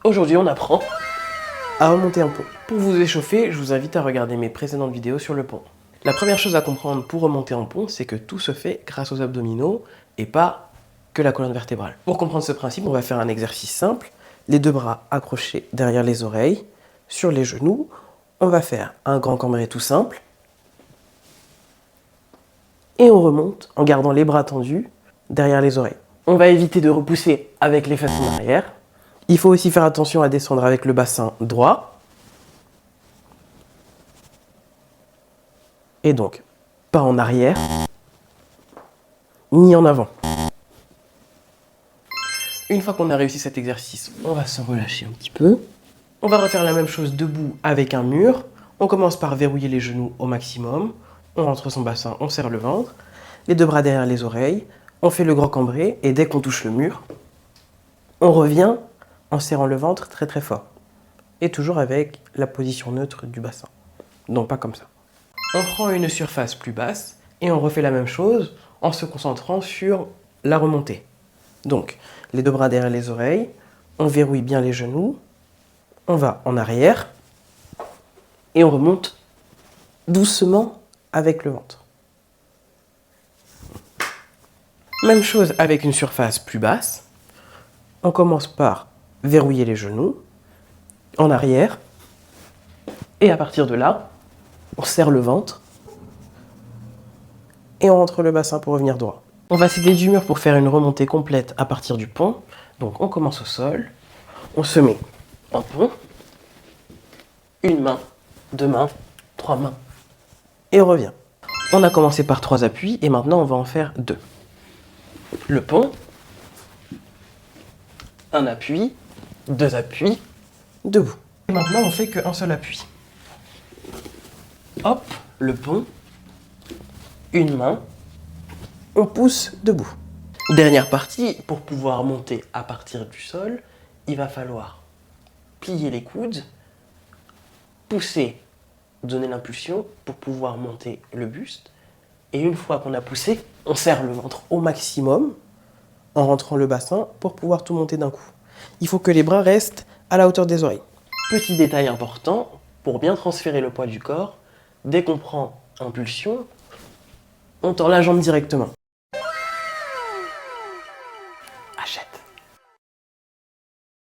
Aujourd'hui, on apprend à remonter un pont. Pour vous échauffer, je vous invite à regarder mes précédentes vidéos sur le pont. La première chose à comprendre pour remonter un pont, c'est que tout se fait grâce aux abdominaux et pas que la colonne vertébrale. Pour comprendre ce principe, on va faire un exercice simple. Les deux bras accrochés derrière les oreilles, sur les genoux. On va faire un grand cambré tout simple. Et on remonte en gardant les bras tendus derrière les oreilles. On va éviter de repousser avec les fesses en arrière. Il faut aussi faire attention à descendre avec le bassin droit. Et donc, pas en arrière, ni en avant. Une fois qu'on a réussi cet exercice, on va se relâcher un petit peu. On va refaire la même chose debout avec un mur. On commence par verrouiller les genoux au maximum. On rentre son bassin, on serre le ventre. Les deux bras derrière les oreilles. On fait le grand cambré et dès qu'on touche le mur, on revient en serrant le ventre très très fort. Et toujours avec la position neutre du bassin. Donc pas comme ça. On prend une surface plus basse et on refait la même chose en se concentrant sur la remontée. Donc, les deux bras derrière les oreilles, on verrouille bien les genoux, on va en arrière et on remonte doucement avec le ventre. Même chose avec une surface plus basse. On commence par verrouiller les genoux, en arrière, et à partir de là, on serre le ventre et on rentre le bassin pour revenir droit. On va s'aider du mur pour faire une remontée complète à partir du pont. Donc on commence au sol, on se met en pont, une main, deux mains, trois mains, et on revient. On a commencé par 3 appuis et maintenant on va en faire 2. Le pont, un appui, 2 appuis, debout. Et maintenant on fait qu'un seul appui. Hop, le pont, une main, on pousse debout. Dernière partie, pour pouvoir monter à partir du sol, il va falloir plier les coudes, pousser, donner l'impulsion pour pouvoir monter le buste. Et une fois qu'on a poussé, on serre le ventre au maximum en rentrant le bassin pour pouvoir tout monter d'un coup. Il faut que les bras restent à la hauteur des oreilles. Petit détail important, pour bien transférer le poids du corps, dès qu'on prend impulsion, on tend la jambe directement.